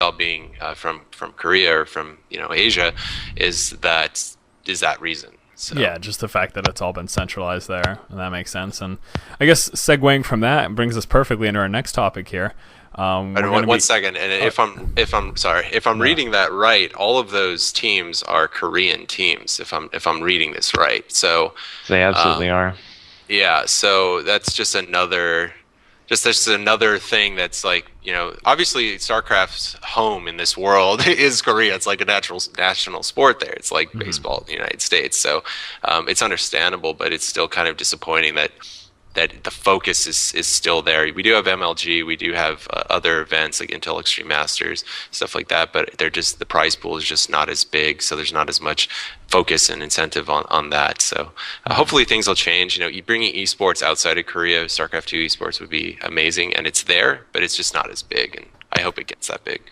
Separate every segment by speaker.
Speaker 1: being from Korea or from Asia, is that reason. So
Speaker 2: Yeah, just the fact that it's all been centralized there, and that makes sense. And I guess segueing from that brings us perfectly into our next topic here. We're
Speaker 1: and
Speaker 2: going to
Speaker 1: one
Speaker 2: be.
Speaker 1: second, and
Speaker 2: Uh,
Speaker 1: if I'm sorry, if I'm
Speaker 2: no.
Speaker 1: reading that right, all of those teams are Korean teams. If I'm reading this right, so
Speaker 3: They
Speaker 1: um,
Speaker 3: absolutely are.
Speaker 1: yeah, so that's just another thing that's like, obviously StarCraft's home in this world is Korea. It's like a natural national sport there. It's like
Speaker 2: Mhm.
Speaker 1: baseball in the United States. So it's understandable, but it's still kind of disappointing that the focus is still there. We do have MLG, we do have other events like Intel Extreme Masters, stuff like that, but the prize pool is just not as big, so there's not as much focus and incentive on that. So
Speaker 2: Mhm.
Speaker 1: hopefully things will change. Bringing esports outside of Korea, StarCraft 2 esports would be amazing, and it's there, but it's just not as big, and I hope it gets that big.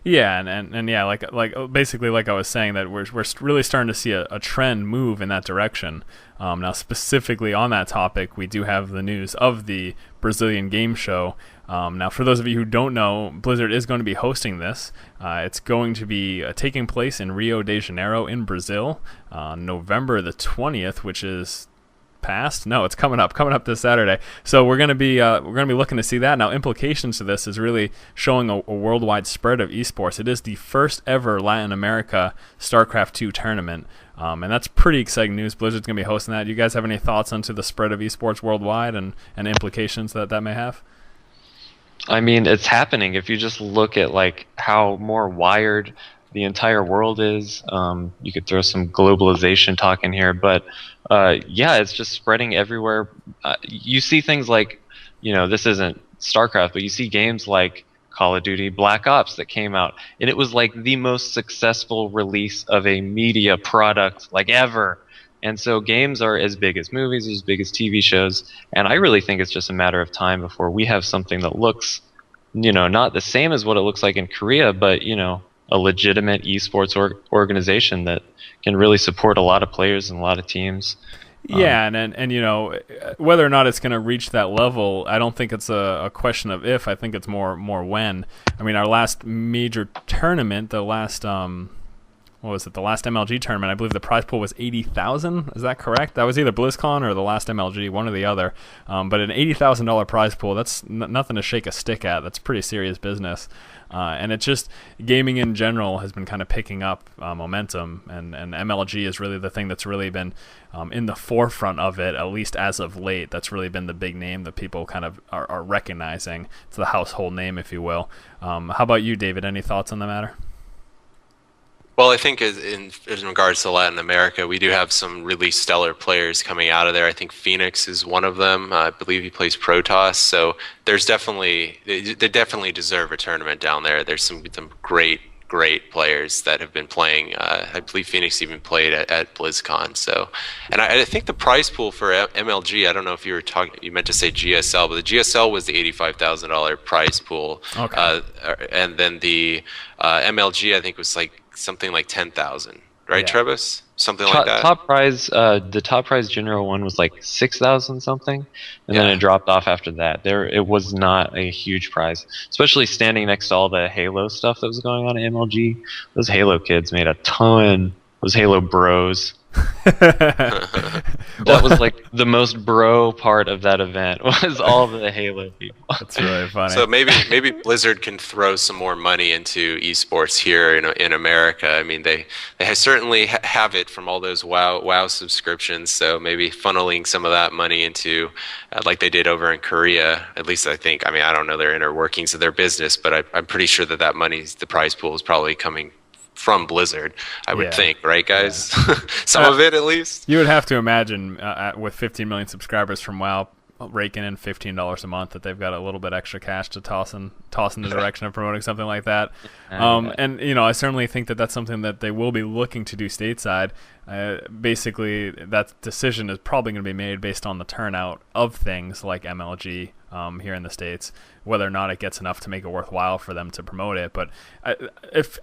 Speaker 2: Yeah, and yeah, like basically like I was saying that we're really starting to see a trend move in that direction. Now, specifically on that topic, we do have the news of the Brazilian game show. Now, for those of you who don't know, Blizzard is going to be hosting this. It's going to be taking place in Rio de Janeiro in Brazil, November the 20th, which is past. No, it's coming up this Saturday. So we're gonna be looking to see that. Now, implications to this is really showing a worldwide spread of esports. It is the first ever Latin America StarCraft 2 tournament, and that's pretty exciting news. Blizzard's gonna be hosting that. You guys have any thoughts onto the spread of esports worldwide and implications that may have?
Speaker 3: I mean, it's happening. If you just look at like how more wired the entire world is, you could throw some globalization talk in here, but yeah, it's just spreading everywhere. You see things like, this isn't StarCraft, but you see games like Call of Duty Black Ops that came out, and it was like the most successful release of a media product like ever. And so games are as big as movies, as big as TV shows, and I really think it's just a matter of time before we have something that looks, not the same as what it looks like in Korea, but a legitimate esports organization that can really support a lot of players and a lot of teams. Um,
Speaker 2: Yeah, and whether or not it's going to reach that level, I don't think it's a question of if. I think it's more when. I mean, our last major tournament, the last what was it? The last MLG tournament. I believe the prize pool was 80,000. Is that correct? That was either BlizzCon or the last MLG, one or the other. But an $80,000 prize pool, that's nothing to shake a stick at. That's pretty serious business. And it's just gaming in general has been kind of picking up momentum, and MLG is really the thing that's really been in the forefront of it, at least as of late. That's really been the big name that people kind of are recognizing. It's the household name, if you will. How about you, David? Any thoughts on the matter?
Speaker 1: Well, I think in regards to Latin America, we do have some really stellar players coming out of there. I think Phoenix is one of them. I believe he plays Protoss. So they definitely deserve a tournament down there. There's some great players that have been playing. I believe Phoenix even played at BlizzCon. So, and I think the prize pool for MLG. I don't know if you meant to say GSL, but the GSL was the $85,000 prize pool,
Speaker 2: Okay.
Speaker 1: and then the MLG I think was like something like 10,000, right,
Speaker 2: Yeah.
Speaker 1: Trebis? Something like
Speaker 3: top,
Speaker 1: that.
Speaker 3: top prize, the top prize general one was like 6,000 something, and then it
Speaker 1: Yeah.
Speaker 3: dropped off after that. It was not a huge prize, especially standing next to all the Halo stuff that was going on at MLG. Those Halo kids made a ton. Those Halo bros. That was like the most bro part of that event was all the Halo people.
Speaker 2: That's really funny.
Speaker 1: So maybe Blizzard can throw some more money into esports here in America. I mean, they certainly have it from all those WoW subscriptions. So maybe funneling some of that money into like they did over in Korea. At least I think. I mean, I don't know their inner workings of their business, but I'm pretty sure that money, the prize pool, is probably coming from Blizzard. I would
Speaker 2: Yeah.
Speaker 1: think, right,
Speaker 2: Yeah.
Speaker 1: guys? Some
Speaker 2: Uh,
Speaker 1: of it, at least.
Speaker 2: You would have to imagine with 15 million subscribers from WoW raking in $15 a month that they've got a little bit extra cash to toss in the direction of promoting something like that.
Speaker 3: Uh,
Speaker 2: And I certainly think that that's something that they will be looking to do stateside. Basically, that decision is probably going to be made based on the turnout of things like MLG here in the States, whether or not it gets enough to make it worthwhile for them to promote it. But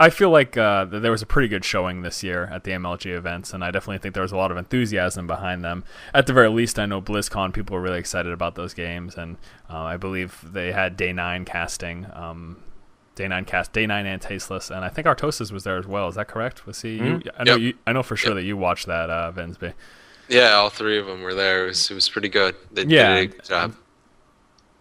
Speaker 2: I feel like there was a pretty good showing this year at the MLG events, and I definitely think there was a lot of enthusiasm behind them. At the very least, I know BlizzCon people were really excited about those games, and I believe they had Day 9 casting Day 9 Cast, Day 9 and Tasteless, and I think Artosis was there as well. Is that correct? Was he?
Speaker 3: Mhm.
Speaker 2: I know for sure that you watched that, Vitensby.
Speaker 1: Yeah, all three of them were there. It was pretty good. They did
Speaker 2: Yeah,
Speaker 1: a good job.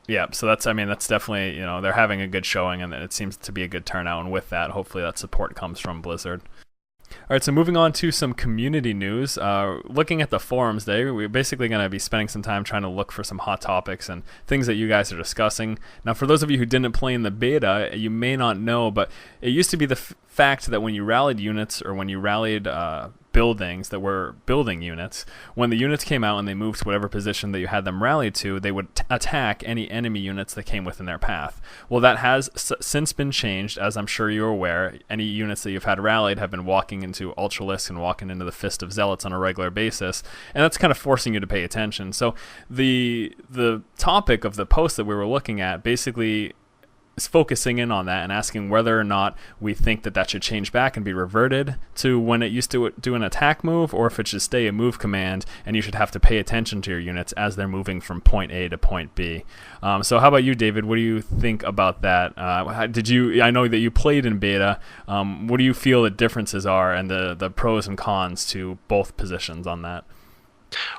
Speaker 2: yeah. So that's that's definitely they're having a good showing, and it seems to be a good turnout. And with that, hopefully that support comes from Blizzard. All right, so moving on to some community news. Looking at the forums there, we're basically going to be spending some time trying to look for some hot topics and things that you guys are discussing. Now, for those of you who didn't play in the beta, you may not know, but it used to be the fact that when you rallied units or when you rallied buildings that were building units, when the units came out and they moved to whatever position that you had them rallied to, they would attack any enemy units that came within their path. Well, that has since been changed, as I'm sure you're aware. Any units that you've had rallied have been walking into Ultralisks and walking into the Fist of Zealots on a regular basis, and that's kind of forcing you to pay attention. So the topic of the post that we were looking at basically is focusing in on that and asking whether or not we think that should change back and be reverted to when it used to do an attack move, or if it should stay a move command and you should have to pay attention to your units as they're moving from point A to point B. So how about you, David? What do you think about that? I know that you played in beta. What do you feel the differences are and the pros and cons to both positions on that?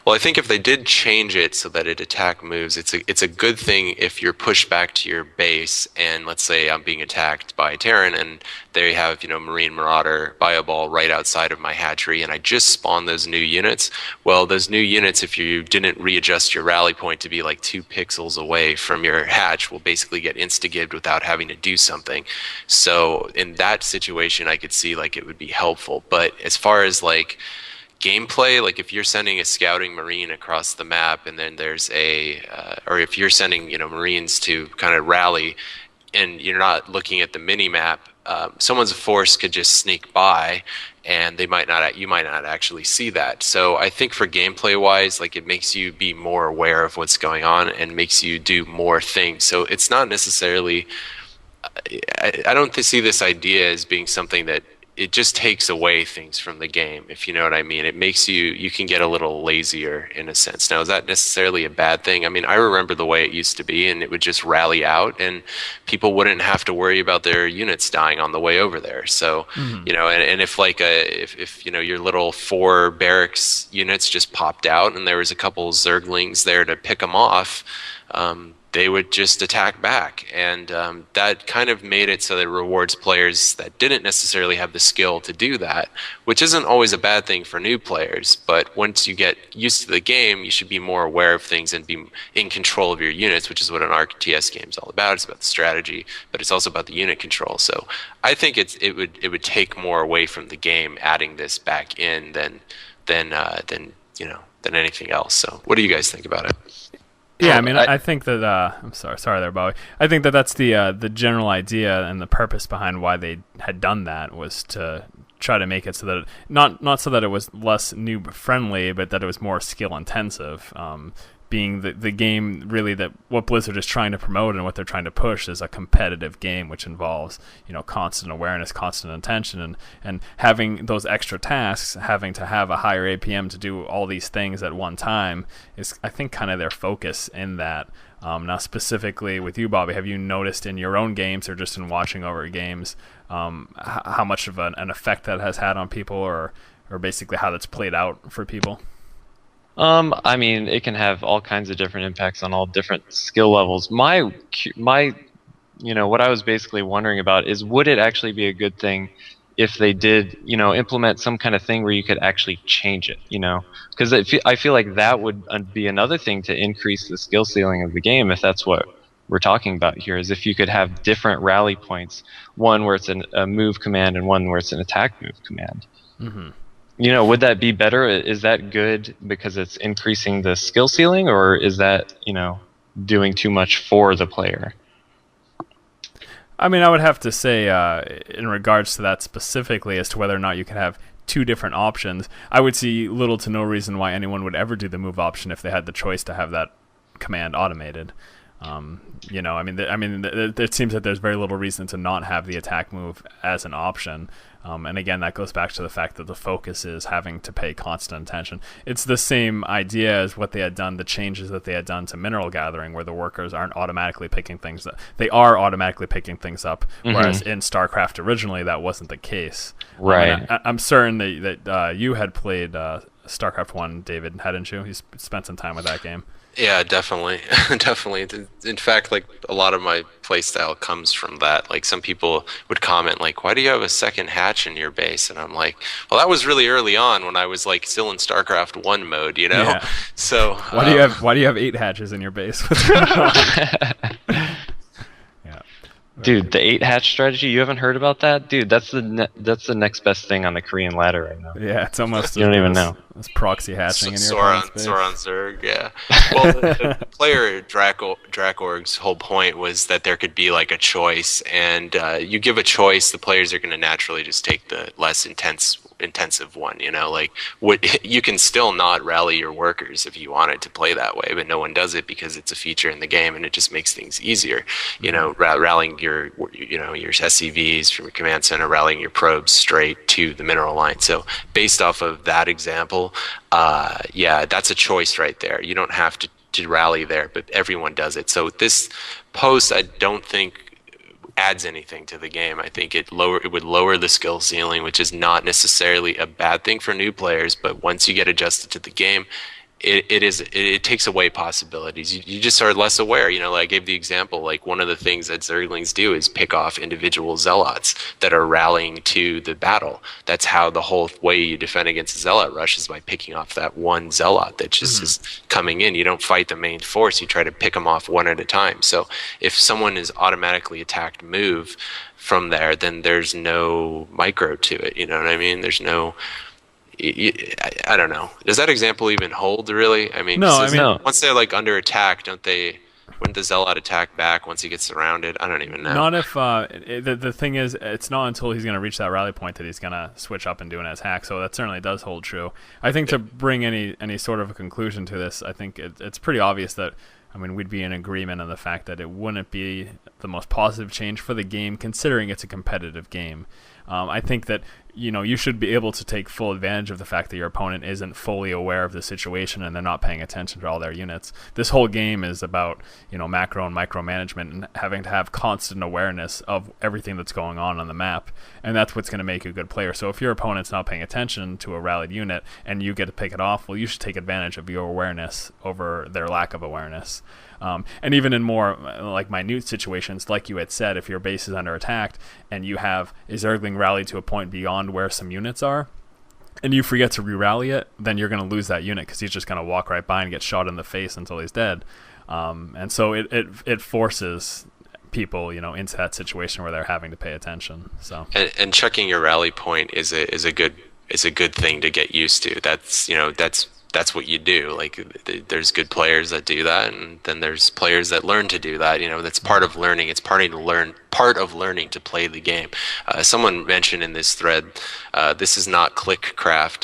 Speaker 1: Well, I think if they did change it so that it attack moves, it's a good thing if you're pushed back to your base and let's say I'm being attacked by Terran and they have, Marine Marauder Bioball right outside of my hatchery and I just spawned those new units. Well, those new units, if you didn't readjust your rally point to be like 2 pixels away from your hatch, will basically get insta-gibbed without having to do something. So in that situation, I could see like it would be helpful. But as far as like gameplay, like if you're sending a scouting marine across the map and then there's or if you're sending marines to kind of rally and you're not looking at the mini map, someone's force could just sneak by and you might not actually see that. So I think for gameplay wise, like it makes you be more aware of what's going on and makes you do more things. So it's not necessarily, I don't see this idea as being something that it just takes away things from the game, if you know what I mean. It makes you can get a little lazier in a sense. Now, is that necessarily a bad thing? I mean, I remember the way it used to be, and it would just rally out, and people wouldn't have to worry about their units dying on the way over there. So, and if like if your little 4 barracks units just popped out, and there was a couple Zerglings there to pick them off, they would just attack back. And that kind of made it so that it rewards players that didn't necessarily have the skill to do that, which isn't always a bad thing for new players. But once you get used to the game, you should be more aware of things and be in control of your units, which is what an RTS game is all about. It's about the strategy, but it's also about the unit control. So I think it would take more away from the game adding this back in than anything else. So what do you guys think about it?
Speaker 2: Yeah, I mean, I think that I'm sorry there, Bobby. I think that that's the general idea and the purpose behind why they had done that was to try to make it so that not so that it was less noob friendly, but that it was more skill intensive. Being the game really that what Blizzard is trying to promote and what they're trying to push is a competitive game, which involves constant awareness, constant attention, and having those extra tasks, having to have a higher APM to do all these things at one time is, I think, kind of their focus in that. Now, specifically with you, Bobby, have you noticed in your own games or just in watching over games how much of an effect that has had on people, or basically how that's played out for people?
Speaker 3: I mean, it can have all kinds of different impacts on all different skill levels. My, what I was basically wondering about is, would it actually be a good thing if they did, implement some kind of thing where you could actually change it, Because I feel like that would be another thing to increase the skill ceiling of the game, if that's what we're talking about here, is if you could have different rally points, one where it's a move command and one where it's an attack move command. Mm-hmm. Would that be better? Is that good because it's increasing the skill ceiling, or is that, doing too much for the player?
Speaker 2: I mean, I would have to say, in regards to that specifically, as to whether or not you can have 2 different options, I would see little to no reason why anyone would ever do the move option if they had the choice to have that command automated. It seems that there's very little reason to not have the attack move as an option. And again, that goes back to the fact that the focus is having to pay constant attention. It's the same idea as what they had done, the changes that they had done to mineral gathering, where the workers aren't automatically picking things up. They are automatically picking things up, whereas in StarCraft originally that wasn't the case.
Speaker 3: Right.
Speaker 2: I'm certain that you had played StarCraft 1, David, hadn't you? You spent some time with that game.
Speaker 1: Yeah, definitely. Definitely. In fact, like a lot of my playstyle comes from that. Like some people would comment like, "Why do you have a second hatch in your base?" And I'm like, "Well, that was really early on when I was like still in StarCraft 1 mode, you know?"
Speaker 2: Yeah.
Speaker 1: So,
Speaker 2: why do you have 8 hatches in your base? Yeah.
Speaker 3: Dude, the 8 hatch strategy, you haven't heard about that? Dude, that's the next best thing on the Korean ladder right now.
Speaker 2: Yeah, it's almost
Speaker 3: You don't even know.
Speaker 2: It's proxy hatching in your
Speaker 1: Sauron,
Speaker 2: opponent's base.
Speaker 1: Sauron Zerg, yeah. Well, the player Drakorg's whole point was that there could be like a choice, and you give a choice, the players are going to naturally just take the less intensive one. You know, like you can still not rally your workers if you wanted to play that way, but no one does it because it's a feature in the game, and it just makes things easier. You know, rallying your SCVs from your command center, rallying your probes straight to the mineral line. So based off of that example, yeah, that's a choice right there. You don't have to rally there, but everyone does it. So this post, I don't think adds anything to the game. I think it would lower the skill ceiling, which is not necessarily a bad thing for new players, but once you get adjusted to the game, it takes away possibilities. You just are less aware. You know, like I gave the example, like one of the things that Zerglings do is pick off individual zealots that are rallying to the battle. That's how the whole way you defend against a zealot rush is by picking off that one zealot that just is coming in. You don't fight the main force. You try to pick them off one at a time. So if someone is automatically attacked move from there, then there's no micro to it. You know what I mean? There's no... I don't know. Does that example even hold, really? I mean,
Speaker 3: no.
Speaker 1: Once they're like under attack, wouldn't the zealot attack back once he gets surrounded? I don't even know.
Speaker 2: Not if the thing is, it's not until he's going to reach that rally point that he's going to switch up and do an attack. So that certainly does hold true. I think to bring any sort of a conclusion to this, I think it's pretty obvious that, I mean, we'd be in agreement on the fact that it wouldn't be the most positive change for the game, considering it's a competitive game. I think that, you know, you should be able to take full advantage of the fact that your opponent isn't fully aware of the situation and they're not paying attention to all their units. This whole game is about, you know, macro and micro management and having to have constant awareness of everything that's going on the map, and that's what's going to make you a good player. So if your opponent's not paying attention to a rallied unit and you get to pick it off, well, you should take advantage of your awareness over their lack of awareness. And even in more like minute situations, like you had said, if your base is under attack and you have a Zergling rallied to a point beyond where some units are, and you forget to re-rally it, then you're going to lose that unit because he's just going to walk right by and get shot in the face until he's dead. And so it forces people, you know, into that situation where they're having to pay attention. So
Speaker 1: and checking your rally point is a good thing to get used to. That's what you do. Like there's good players that do that, and then there's players that learn to do that. You know, that's part of learning. It's part of learning to play the game. Someone mentioned in this thread, this is not clickcraft.